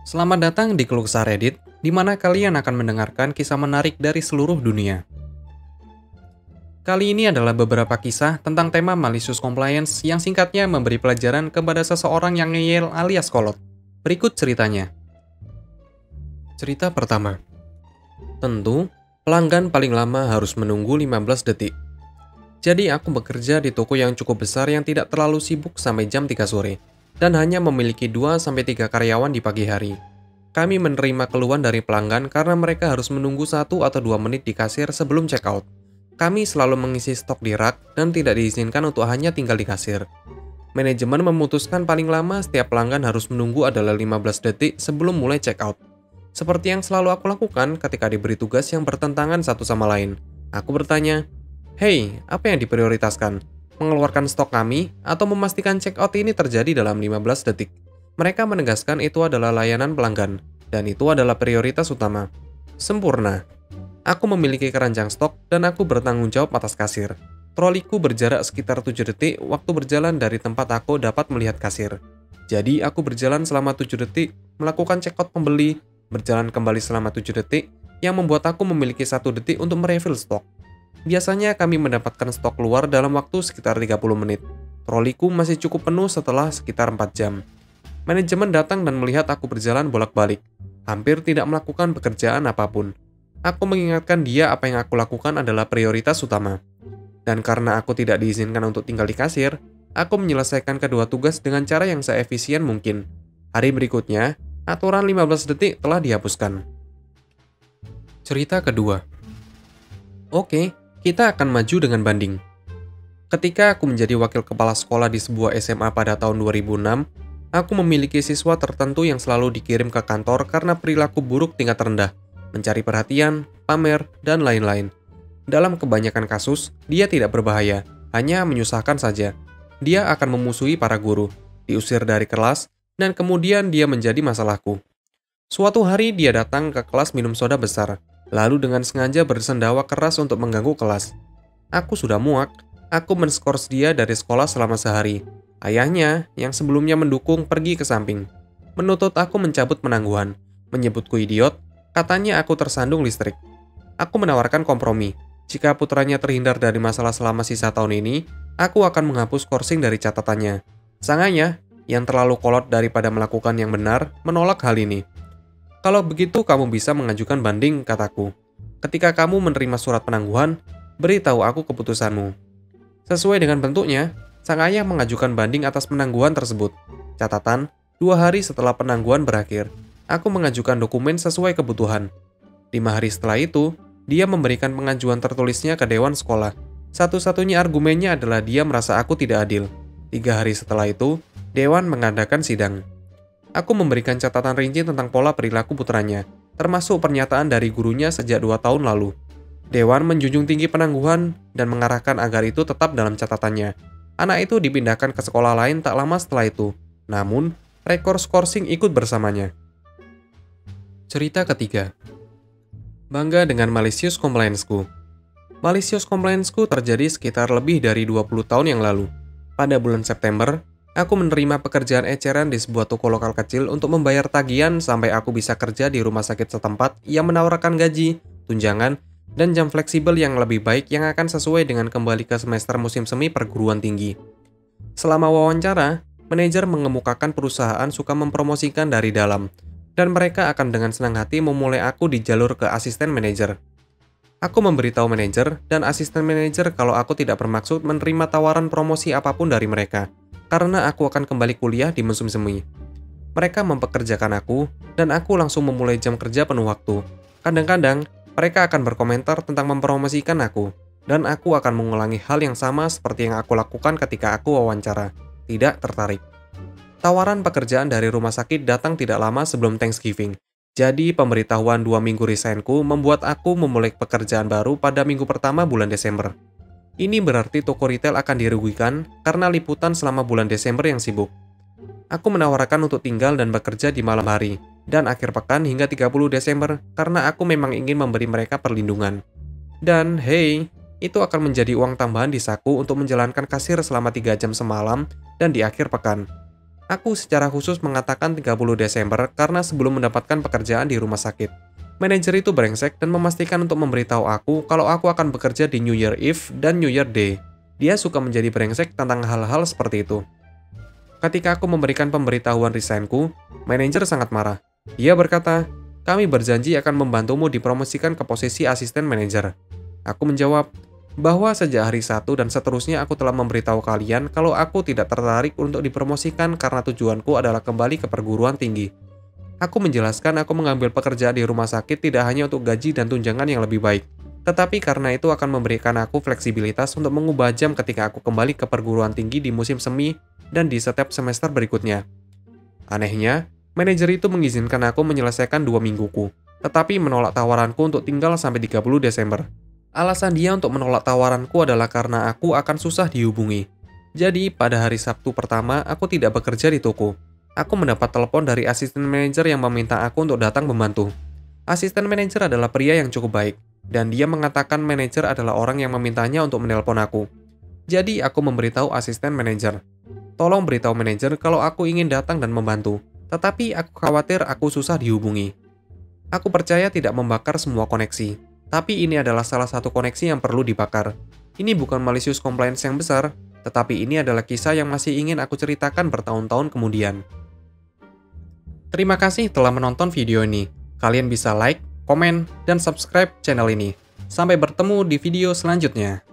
Selamat datang di Keluh Kesah Reddit, di mana kalian akan mendengarkan kisah menarik dari seluruh dunia. Kali ini adalah beberapa kisah tentang tema malicious compliance yang singkatnya memberi pelajaran kepada seseorang yang ngeyel alias kolot. Berikut ceritanya. Cerita pertama. Tentu, pelanggan paling lama harus menunggu 15 detik. Jadi aku bekerja di toko yang cukup besar yang tidak terlalu sibuk sampai jam 3 sore, dan hanya memiliki 2-3 karyawan di pagi hari. Kami menerima keluhan dari pelanggan karena mereka harus menunggu 1 atau 2 menit di kasir sebelum check out. Kami selalu mengisi stok di rak dan tidak diizinkan untuk hanya tinggal di kasir. Manajemen memutuskan paling lama setiap pelanggan harus menunggu adalah 15 detik sebelum mulai check out. Seperti yang selalu aku lakukan ketika diberi tugas yang bertentangan satu sama lain. Aku bertanya, "Hey, apa yang diprioritaskan? Mengeluarkan stok kami atau memastikan check out ini terjadi dalam 15 detik?" Mereka menegaskan itu adalah layanan pelanggan, dan itu adalah prioritas utama. Sempurna. Aku memiliki keranjang stok, dan aku bertanggung jawab atas kasir. Troliku berjarak sekitar 7 detik waktu berjalan dari tempat aku dapat melihat kasir. Jadi aku berjalan selama 7 detik, melakukan check out pembeli, berjalan kembali selama 7 detik, yang membuat aku memiliki 1 detik untuk merefill stok. Biasanya kami mendapatkan stok keluar dalam waktu sekitar 30 menit. Troliku masih cukup penuh setelah sekitar 4 jam. Manajemen datang dan melihat aku berjalan bolak-balik, hampir tidak melakukan pekerjaan apapun. Aku mengingatkan dia apa yang aku lakukan adalah prioritas utama. Dan karena aku tidak diizinkan untuk tinggal di kasir, aku menyelesaikan kedua tugas dengan cara yang seefisien mungkin. Hari berikutnya, aturan 15 detik telah dihapuskan. Cerita kedua. Oke, kita akan maju dengan banding. Ketika aku menjadi wakil kepala sekolah di sebuah SMA pada tahun 2006, aku memiliki siswa tertentu yang selalu dikirim ke kantor karena perilaku buruk tingkat rendah, mencari perhatian, pamer, dan lain-lain. Dalam kebanyakan kasus, dia tidak berbahaya, hanya menyusahkan saja. Dia akan memusuhi para guru, diusir dari kelas, dan kemudian dia menjadi masalahku. Suatu hari dia datang ke kelas minum soda besar, lalu dengan sengaja bersendawa keras untuk mengganggu kelas. Aku sudah muak, aku men-skors dia dari sekolah selama sehari. Ayahnya, yang sebelumnya mendukung, pergi ke samping. Menuntut aku mencabut penangguhan, menyebutku idiot, katanya aku tersandung listrik. Aku menawarkan kompromi. Jika putranya terhindar dari masalah selama sisa tahun ini, aku akan menghapus skorsing dari catatannya. Sang ayah, yang terlalu kolot daripada melakukan yang benar, menolak hal ini. "Kalau begitu kamu bisa mengajukan banding," kataku. "Ketika kamu menerima surat penangguhan, beritahu aku keputusanmu." Sesuai dengan bentuknya, sang ayah mengajukan banding atas penangguhan tersebut. Catatan, 2 hari setelah penangguhan berakhir, aku mengajukan dokumen sesuai kebutuhan. 5 hari setelah itu, dia memberikan pengajuan tertulisnya ke Dewan Sekolah. Satu-satunya argumennya adalah dia merasa aku tidak adil. 3 hari setelah itu, Dewan mengadakan sidang. Aku memberikan catatan rinci tentang pola perilaku putranya, termasuk pernyataan dari gurunya sejak 2 tahun lalu. Dewan menjunjung tinggi penangguhan dan mengarahkan agar itu tetap dalam catatannya. Anak itu dipindahkan ke sekolah lain tak lama setelah itu. Namun, rekor skorsing ikut bersamanya. Cerita ketiga. Bangga dengan malicious compliance-ku. Malicious compliance-ku terjadi sekitar lebih dari 20 tahun yang lalu. Pada bulan September, aku menerima pekerjaan eceran di sebuah toko lokal kecil untuk membayar tagihan sampai aku bisa kerja di rumah sakit setempat yang menawarkan gaji, tunjangan, dan jam fleksibel yang lebih baik yang akan sesuai dengan kembali ke semester musim semi perguruan tinggi. Selama wawancara, manajer mengemukakan perusahaan suka mempromosikan dari dalam, dan mereka akan dengan senang hati memulai aku di jalur ke asisten manajer. Aku memberitahu manajer dan asisten manajer kalau aku tidak bermaksud menerima tawaran promosi apapun dari mereka, karena aku akan kembali kuliah di musim semi. Mereka mempekerjakan aku, dan aku langsung memulai jam kerja penuh waktu. Kadang-kadang, mereka akan berkomentar tentang mempromosikan aku, dan aku akan mengulangi hal yang sama seperti yang aku lakukan ketika aku wawancara. Tidak tertarik. Tawaran pekerjaan dari rumah sakit datang tidak lama sebelum Thanksgiving. Jadi pemberitahuan 2 minggu resign-ku membuat aku memulai pekerjaan baru pada minggu pertama bulan Desember. Ini berarti toko retail akan dirugikan karena liputan selama bulan Desember yang sibuk. Aku menawarkan untuk tinggal dan bekerja di malam hari, dan akhir pekan hingga 30 Desember karena aku memang ingin memberi mereka perlindungan. Dan hey, itu akan menjadi uang tambahan di saku untuk menjalankan kasir selama 3 jam semalam dan di akhir pekan. Aku secara khusus mengatakan 30 Desember karena sebelum mendapatkan pekerjaan di rumah sakit. Manajer itu brengsek dan memastikan untuk memberitahu aku kalau aku akan bekerja di New Year Eve dan New Year Day. Dia suka menjadi brengsek tentang hal-hal seperti itu. Ketika aku memberikan pemberitahuan resign-ku, manajer sangat marah. Dia berkata, "Kami berjanji akan membantumu dipromosikan ke posisi asisten manajer." Aku menjawab, bahwa sejak hari 1 dan seterusnya aku telah memberitahu kalian kalau aku tidak tertarik untuk dipromosikan karena tujuanku adalah kembali ke perguruan tinggi. Aku menjelaskan aku mengambil pekerjaan di rumah sakit tidak hanya untuk gaji dan tunjangan yang lebih baik, tetapi karena itu akan memberikan aku fleksibilitas untuk mengubah jam ketika aku kembali ke perguruan tinggi di musim semi dan di setiap semester berikutnya. Anehnya, manajer itu mengizinkan aku menyelesaikan 2 mingguku, tetapi menolak tawaranku untuk tinggal sampai 30 Desember. Alasan dia untuk menolak tawaranku adalah karena aku akan susah dihubungi. Jadi, pada hari Sabtu pertama, aku tidak bekerja di toko. Aku mendapat telepon dari asisten manajer yang meminta aku untuk datang membantu. Asisten manajer adalah pria yang cukup baik, dan dia mengatakan manajer adalah orang yang memintanya untuk menelpon aku. Jadi, aku memberitahu asisten manajer. Tolong beritahu manajer kalau aku ingin datang dan membantu, tetapi aku khawatir aku susah dihubungi. Aku percaya tidak membakar semua koneksi, tapi ini adalah salah satu koneksi yang perlu dibakar. Ini bukan malicious compliance yang besar, tetapi ini adalah kisah yang masih ingin aku ceritakan bertahun-tahun kemudian. Terima kasih telah menonton video ini. Kalian bisa like, komen, dan subscribe channel ini. Sampai bertemu di video selanjutnya.